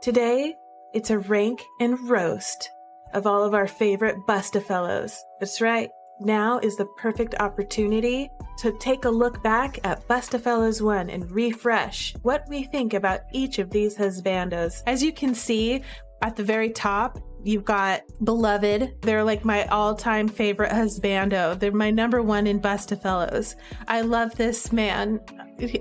Today, it's a rank and roast of all of our favorite Bustafellows. That's right. Now is the perfect opportunity to take a look back at Bustafellows 1 and refresh what we think about each of these husbandos. As you can see, at the very top, you've got Beloved. They're like my all-time favorite husbando. They're my number one in Bustafellows. I love this man.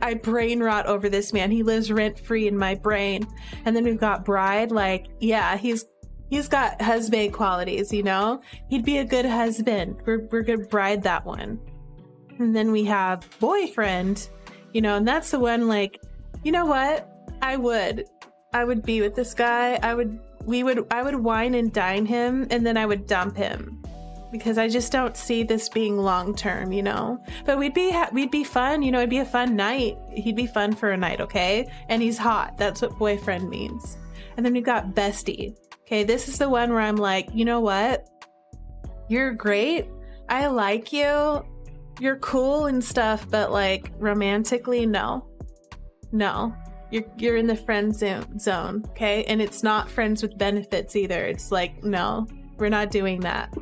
I brain rot over this man. He lives rent-free in my brain. And then we've got Bride. Like, yeah, he's got husband qualities, you know? He'd be a good husband. We're gonna Bride that one. And then we have Boyfriend, you know, and that's the one, like, you know what? I would be with this guy. I would wine and dine him, and then I would dump him because I just don't see this being long term, you know. But we'd be fun, you know. It'd be a fun night. He'd be fun for a night, okay? And he's hot. That's what boyfriend means. And then we've got Bestie. Okay, this is the one where I'm like, you know what? You're great. I like you. You're cool and stuff, but like romantically, no. You're in the friend zone, okay? And it's not friends with benefits either. It's like, no, we're not doing that.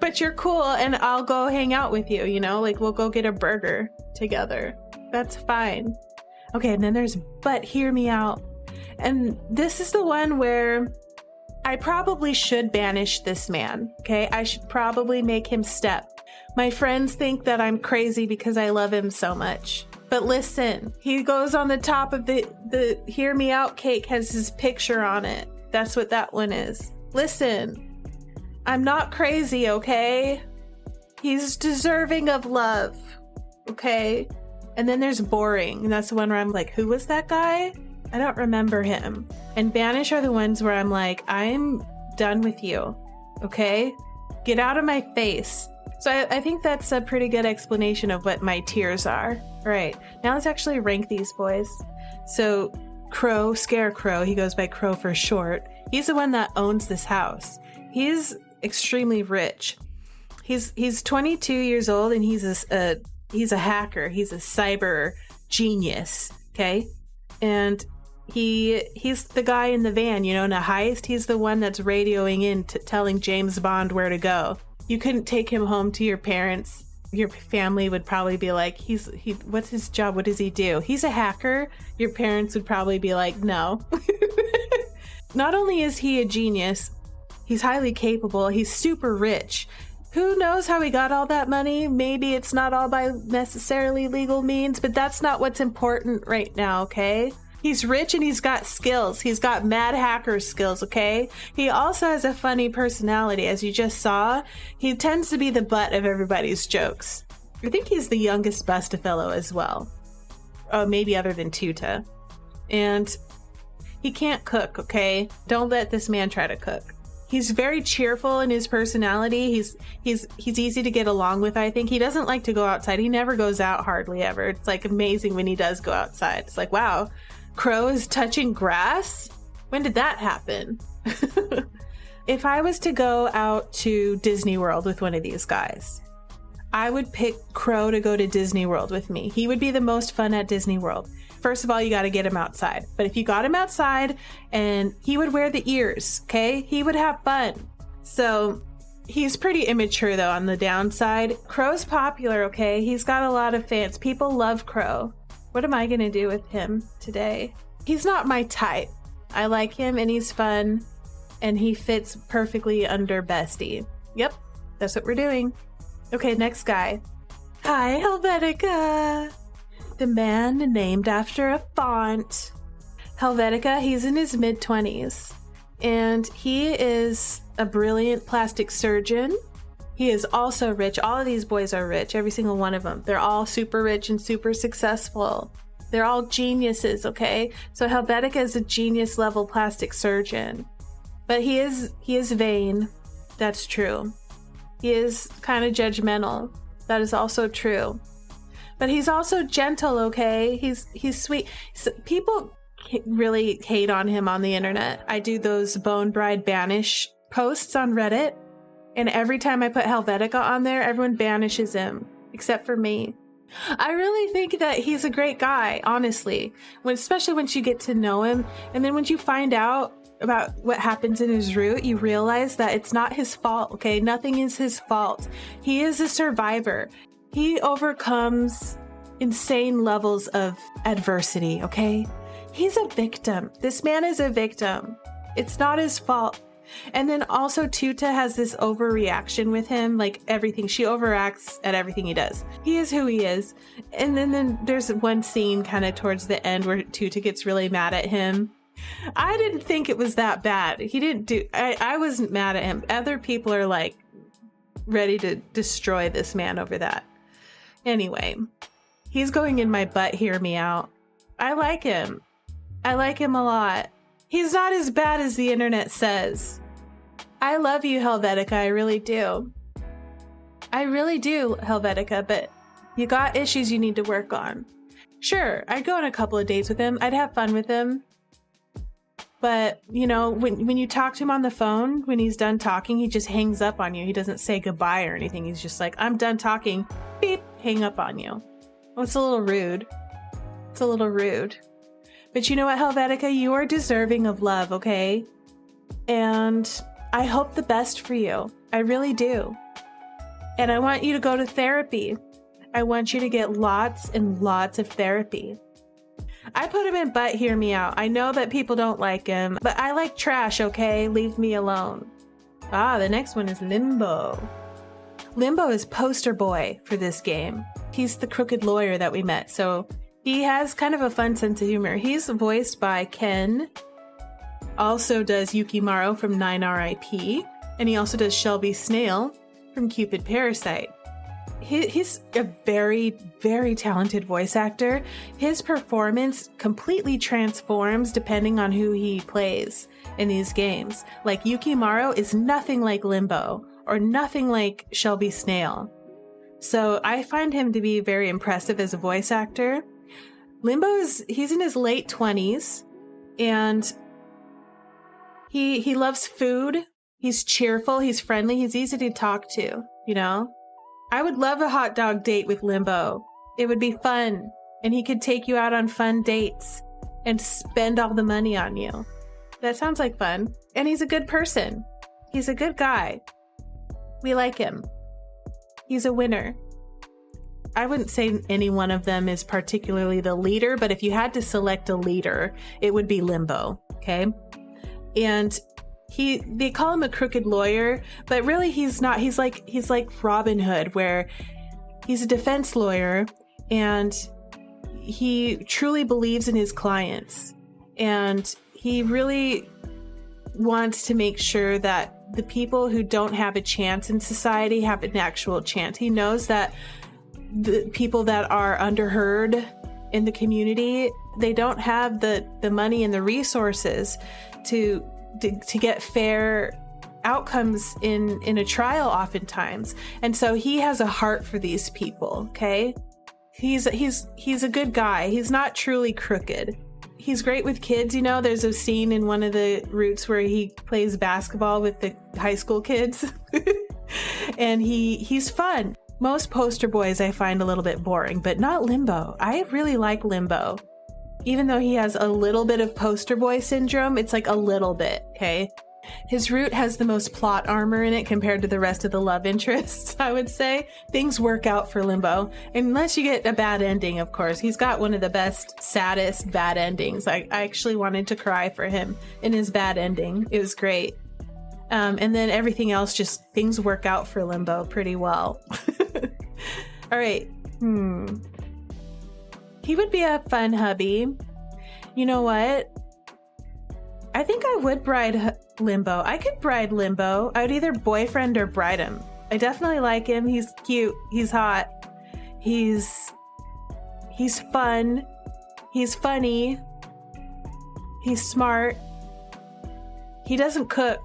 But you're cool, and I'll go hang out with you, you know? Like, we'll go get a burger together. That's fine. Okay, and then there's But Hear Me Out. And this is the one where I probably should banish this man, okay? I should probably make him step. My friends think that I'm crazy because I love him so much. But listen, he goes on the top of the Hear Me Out cake, has his picture on it. That's what that one is. Listen, I'm not crazy, okay? He's deserving of love, okay? And then there's Boring, and that's the one where I'm like, who was that guy? I don't remember him. And Banish are the ones where I'm like, I'm done with you, okay? Get out of my face. So I think that's a pretty good explanation of what my tiers are. All right, now let's actually rank these boys. So Crow, Scarecrow, he goes by Crow for short. He's the one that owns this house. He's extremely rich. He's 22 years old, and he's a hacker. He's a cyber genius, okay? And he's the guy in the van, you know, in a heist. He's the one that's radioing in telling James Bond where to go. You couldn't take him home to your parents. Your family would probably be like, what's his job? What does he do? He's a hacker. Your parents would probably be like, no. Not only is he a genius, he's highly capable. He's super rich. Who knows how he got all that money? Maybe it's not all by necessarily legal means, but that's not what's important right now, okay? He's rich and he's got skills. He's got mad hacker skills, okay? He also has a funny personality, as you just saw. He tends to be the butt of everybody's jokes. I think he's the youngest Bustafellow as well. Oh, maybe other than Tuta. And he can't cook, okay? Don't let this man try to cook. He's very cheerful in his personality. He's easy to get along with, I think. He doesn't like to go outside. He never goes out hardly ever. It's like amazing when he does go outside. It's like, wow. Crow is touching grass? When did that happen? If I was to go out to Disney World with one of these guys, I would pick Crow to go to Disney World with me. He would be the most fun at Disney World. First of all, you got to get him outside. But if you got him outside, and he would wear the ears, okay? He would have fun. So he's pretty immature, though, on the downside. Crow's popular, okay? He's got a lot of fans. People love Crow. What am I going to do with him today? He's not my type. I like him, and he's fun, and he fits perfectly under Bestie. Yep, that's what we're doing. Okay, next guy. Hi, Helvetica. The man named after a font. Helvetica, he's in his mid-20s, and he is a brilliant plastic surgeon. He is also rich. All of these boys are rich, every single one of them. They're all super rich and super successful. They're all geniuses, okay? So Helvetica is a genius level plastic surgeon. But he is vain. That's true. He is kind of judgmental. That is also true. But he's also gentle, okay? He's sweet. So people really hate on him on the internet. I do those Bone Bride Banish posts on Reddit. And every time I put Helvetica on there, everyone banishes him, except for me. I really think that he's a great guy, honestly. Especially once you get to know him, and then once you find out about what happens in his route, you realize that it's not his fault, okay? Nothing is his fault. He is a survivor. He overcomes insane levels of adversity, okay? He's a victim. This man is a victim. It's not his fault. And then also Tuta has this overreaction with him, like everything. She overacts at everything he does. He is who he is. And then there's one scene kind of towards the end where Tuta gets really mad at him. I didn't think it was that bad. He didn't do, I wasn't mad at him. Other people are like ready to destroy this man over that. Anyway, he's going in my butt, hear me out. I like him. I like him a lot. He's not as bad as the internet says. I love you, Helvetica. I really do. I really do, Helvetica, but you got issues you need to work on. Sure, I'd go on a couple of dates with him. I'd have fun with him. But, you know, when you talk to him on the phone, when he's done talking, he just hangs up on you. He doesn't say goodbye or anything. He's just like, I'm done talking. Beep, hang up on you. Oh, it's a little rude. It's a little rude. But you know what, Helvetica? You are deserving of love, okay? And I hope the best for you. I really do. And I want you to go to therapy. I want you to get lots and lots of therapy. I put him in butt, hear me out. I know that people don't like him, but I like trash, okay? Leave me alone. Ah, the next one is Limbo. Limbo is poster boy for this game. He's the crooked lawyer that we met, so he has kind of a fun sense of humor. He's voiced by Ken, also does Yukimaro from 9RIP, and he also does Shelby Snail from Cupid Parasite. He's a very, very talented voice actor. His performance completely transforms depending on who he plays in these games. Like Yukimaro is nothing like Limbo or nothing like Shelby Snail. So I find him to be very impressive as a voice actor. He's in his late 20s and he loves food. He's cheerful. He's friendly. He's easy to talk to, you know? I would love a hot dog date with Limbo. It would be fun. And he could take you out on fun dates and spend all the money on you. That sounds like fun. And he's a good person. He's a good guy. We like him. He's a winner. I wouldn't say any one of them is particularly the leader, but if you had to select a leader, it would be Limbo, okay? And they call him a crooked lawyer, but really he's not. He's like Robin Hood, where he's a defense lawyer and he truly believes in his clients. And he really wants to make sure that the people who don't have a chance in society have an actual chance. He knows that the people that are underheard in the community, they don't have the money and the resources to get fair outcomes in a trial oftentimes. And so he has a heart for these people, okay? He's a good guy. He's not truly crooked. He's great with kids, you know. There's a scene in one of the routes where he plays basketball with the high school kids. And he's fun. Most poster boys I find a little bit boring, but not Limbo. I really like Limbo. Even though he has a little bit of poster boy syndrome, it's like a little bit, okay? His route has the most plot armor in it compared to the rest of the love interests, I would say. Things work out for Limbo. Unless you get a bad ending, of course. He's got one of the best, saddest bad endings. I actually wanted to cry for him in his bad ending. It was great. And then everything else, just things work out for Limbo pretty well. All right. He would be a fun hubby. You know what? I think I would bride Limbo. I could bride Limbo. I would either boyfriend or bride him. I definitely like him. He's cute. He's hot. He's fun. He's funny. He's smart. He doesn't cook.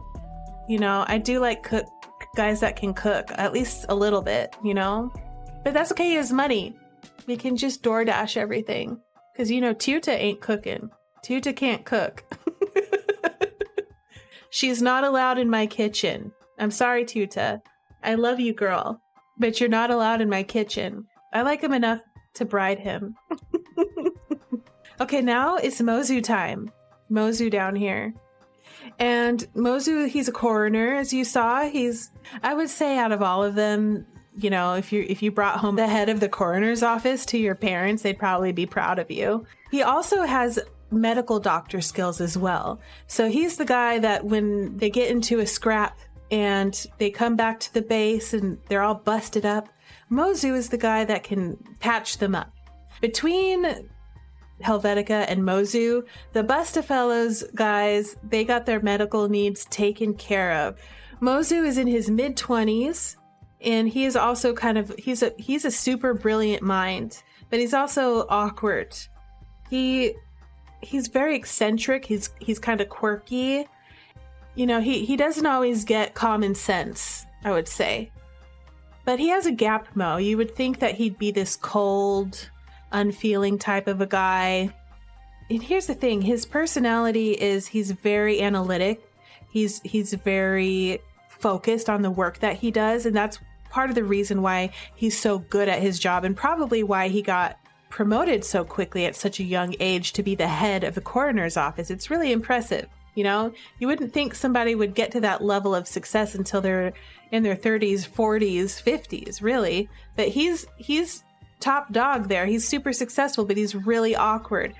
You know, I do like guys that can cook, at least a little bit, you know? But that's okay, he has money. We can just DoorDash everything. Because, you know, Tuta ain't cooking. Tuta can't cook. She's not allowed in my kitchen. I'm sorry, Tuta. I love you, girl. But you're not allowed in my kitchen. I like him enough to bride him. Okay, now it's Mozu time. Mozu down here. And Mozu, he's a coroner, as you saw. I would say out of all of them, you know, if you brought home the head of the coroner's office to your parents, they'd probably be proud of you. He also has medical doctor skills as well. So he's the guy that when they get into a scrap and they come back to the base and they're all busted up, Mozu is the guy that can patch them up. Between Helvetica and Mozu, the Bustafellows guys, they got their medical needs taken care of. Mozu is in his mid-20s, and he is also he's a super brilliant mind, but he's also awkward. He's very eccentric. He's kind of quirky. You know, he doesn't always get common sense, I would say. But he has a gap mo. You would think that he'd be this cold, unfeeling type of a guy. And here's the thing, his personality is he's very analytic. He's very focused on the work that he does, and that's part of the reason why he's so good at his job and probably why he got promoted so quickly at such a young age to be the head of the coroner's office. It's really impressive. You know, you wouldn't think somebody would get to that level of success until they're in their 30s, 40s, 50s, really. But he's top dog there. He's super successful, but he's really awkward.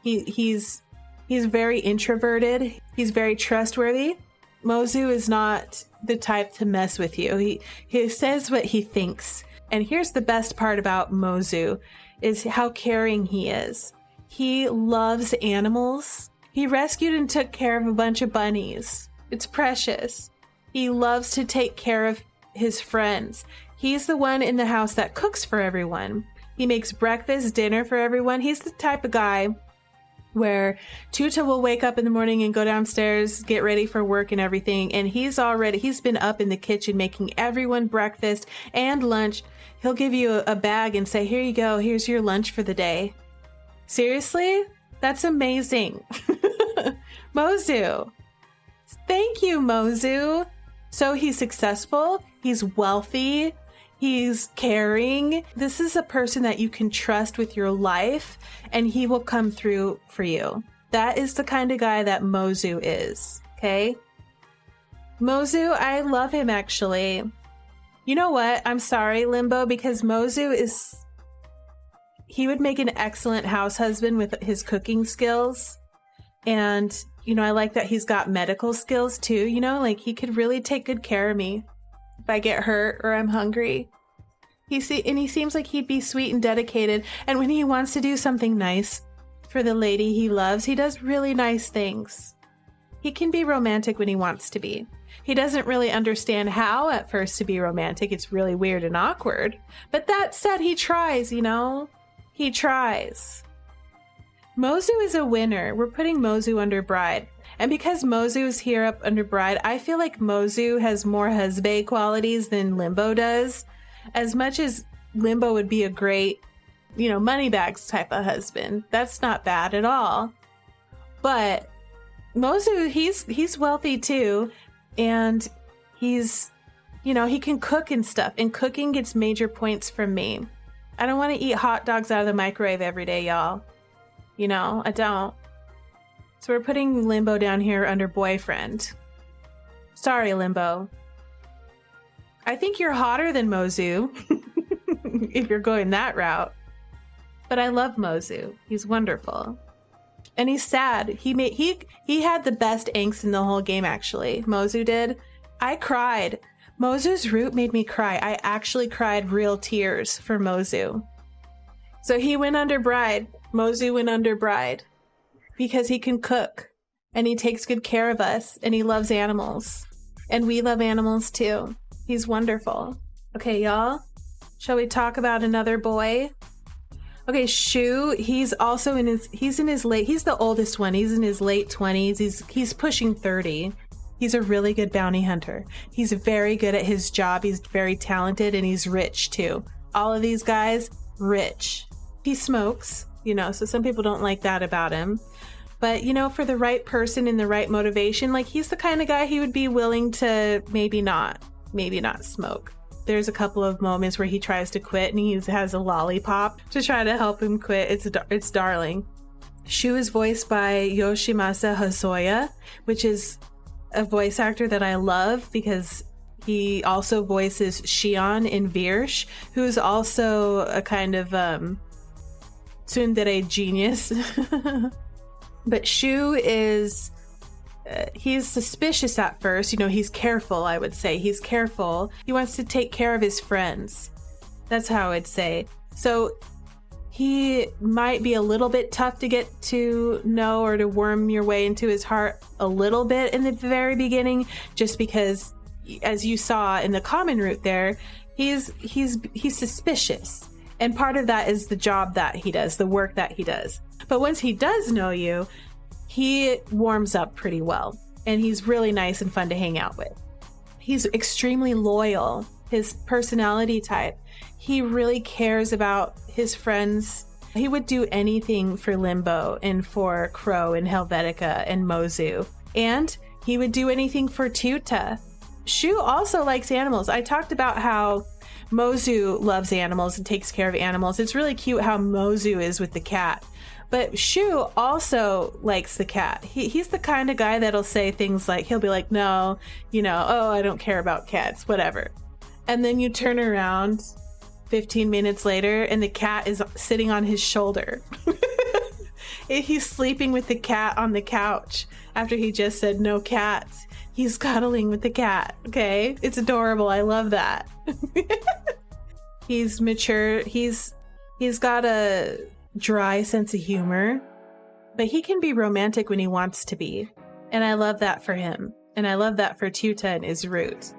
He's very introverted. He's very trustworthy. Mozu is not the type to mess with you. He says what he thinks. And here's the best part about Mozu is how caring he is. He loves animals. He rescued and took care of a bunch of bunnies. It's precious. He loves to take care of his friends. He's the one in the house that cooks for everyone. He makes breakfast, dinner for everyone. He's the type of guy where Tuta will wake up in the morning and go downstairs, get ready for work and everything. And he's been up in the kitchen making everyone breakfast and lunch. He'll give you a bag and say, here you go. Here's your lunch for the day. Seriously? That's amazing. Mozu. Thank you, Mozu. So he's successful. He's wealthy. He's caring. This is a person that you can trust with your life, and he will come through for you. That is the kind of guy that Mozu is, okay? Mozu, I love him, actually. You know what? I'm sorry, Limbo, because Mozu he would make an excellent house husband with his cooking skills. And, you know, I like that he's got medical skills, too. You know, like, he could really take good care of me if I get hurt or I'm hungry. He seems like he'd be sweet and dedicated. And when he wants to do something nice for the lady he loves, he does really nice things. He can be romantic when he wants to be. He doesn't really understand how at first to be romantic. It's really weird and awkward. But that said, he tries, you know? He tries. Mozu is a winner. We're putting Mozu under bride. And because Mozu is here up under bride, I feel like Mozu has more husband qualities than Limbo does. As much as Limbo would be a great, you know, moneybags type of husband. That's not bad at all. But Mozu, he's wealthy too. And he's, you know, he can cook and stuff. And cooking gets major points from me. I don't want to eat hot dogs out of the microwave every day, y'all. You know, I don't. So we're putting Limbo down here under boyfriend. Sorry, Limbo. I think you're hotter than Mozu, if you're going that route. But I love Mozu. He's wonderful. And he's sad. He had the best angst in the whole game, actually. Mozu did. I cried. Mozu's root made me cry. I actually cried real tears for Mozu. So he went under bride. Mozu went under bride. Because he can cook. And he takes good care of us. And he loves animals. And we love animals too. He's wonderful. Okay, y'all. Shall we talk about another boy? Okay, Shu, he's the oldest one. He's in his late 20s. He's pushing 30. He's a really good bounty hunter. He's very good at his job. He's very talented, and he's rich too. All of these guys, rich. He smokes, you know, so some people don't like that about him. But, you know, for the right person and the right motivation, like, he's the kind of guy he would be willing to maybe not smoke. there's a couple of moments where he tries to quit and he has a lollipop to try to help him quit. It's darling. Shu is voiced by Yoshimasa Hosoya, which is a voice actor that I love because he also voices Shion in Virsh, who's also a kind of tsundere genius. But Shu is, he's suspicious at first. You know, he's careful, I would say. He's careful. He wants to take care of his friends. That's how I'd say. So he might be a little bit tough to get to know or to worm your way into his heart a little bit in the very beginning, just because, as you saw in the common route there, he's suspicious. And part of that is the job that he does, the work that he does. But once he does know you, he warms up pretty well. And he's really nice and fun to hang out with. He's extremely loyal. His personality type, he really cares about his friends. He would do anything for Limbo and for Crow and Helvetica and Mozu. And he would do anything for Tuta. Shu also likes animals. I talked about how Mozu loves animals and takes care of animals. It's really cute how Mozu is with the cat. But Shu also likes the cat. He's the kind of guy that'll say things like, he'll be like, no, you know, oh, I don't care about cats, whatever. And then you turn around 15 minutes later and the cat is sitting on his shoulder. He's sleeping with the cat on the couch after he just said no cats. He's cuddling with the cat, okay? It's adorable. I love that. He's mature. He's got a dry sense of humor, but he can be romantic when he wants to be. And I love that for him. And I love that for Tuta and his route.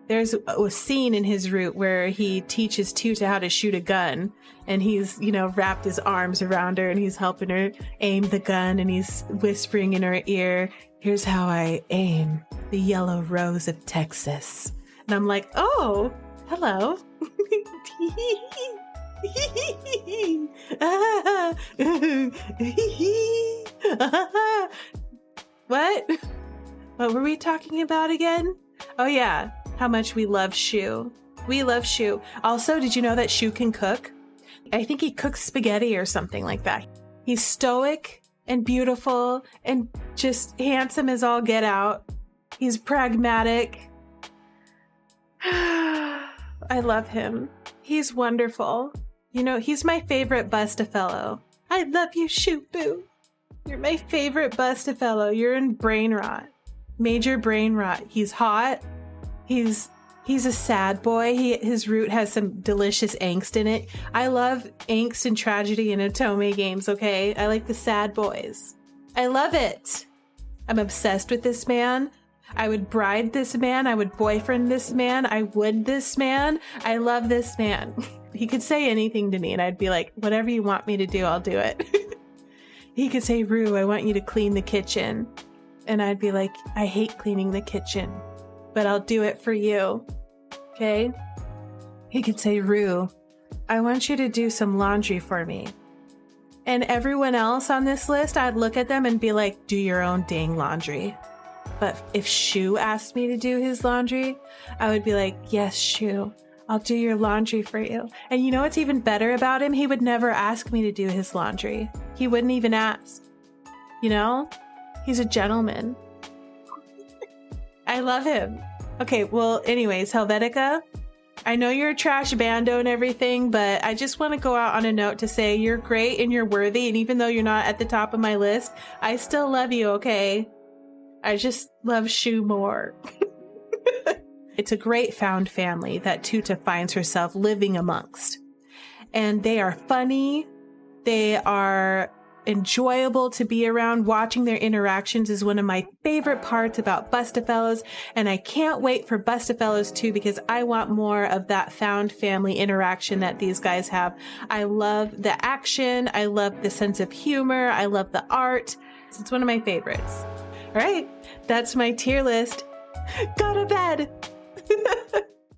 There's a scene in his route where he teaches Tuta how to shoot a gun, and he's, you know, wrapped his arms around her and he's helping her aim the gun, and he's whispering in her ear, here's how I aim the yellow rose of Texas. And I'm like, oh, hello. What were we talking about again? Oh yeah, how much we love Shu. We love Shu. Also, did you know that Shu can cook? I think he cooks spaghetti or something like that. He's stoic and beautiful and just handsome as all get out. He's pragmatic. I love him. He's wonderful. You know, he's my favorite Bustafellow. I love you, Shu Boo. You're my favorite Bustafellow. You're in brain rot. Major brain rot. He's hot. He's a sad boy. His root has some delicious angst in it. I love angst and tragedy in Otome games, okay? I like the sad boys. I love it. I'm obsessed with this man. I would bride this man. I would boyfriend this man. I would this man. I love this man. He could say anything to me and I'd be like, whatever you want me to do, I'll do it. He could say, Rue, I want you to clean the kitchen. And I'd be like, I hate cleaning the kitchen, but I'll do it for you. Okay? He could say, Rue, I want you to do some laundry for me. And everyone else on this list, I'd look at them and be like, do your own dang laundry. But if Shu asked me to do his laundry, I would be like, yes, Shu, I'll do your laundry for you. And you know what's even better about him? He would never ask me to do his laundry. He wouldn't even ask. You know? He's a gentleman. I love him. Okay, well, anyways, Helvetica, I know you're a trash bando and everything, but I just want to go out on a note to say you're great and you're worthy. And even though you're not at the top of my list, I still love you, okay? I just love Shu more. It's a great found family that Tuta finds herself living amongst. And they are funny. They are enjoyable to be around. Watching their interactions is one of my favorite parts about Bustafellows. And I can't wait for Bustafellows 2 because I want more of that found family interaction that these guys have. I love the action. I love the sense of humor. I love the art. It's one of my favorites. All right, that's my tier list. Go to bed.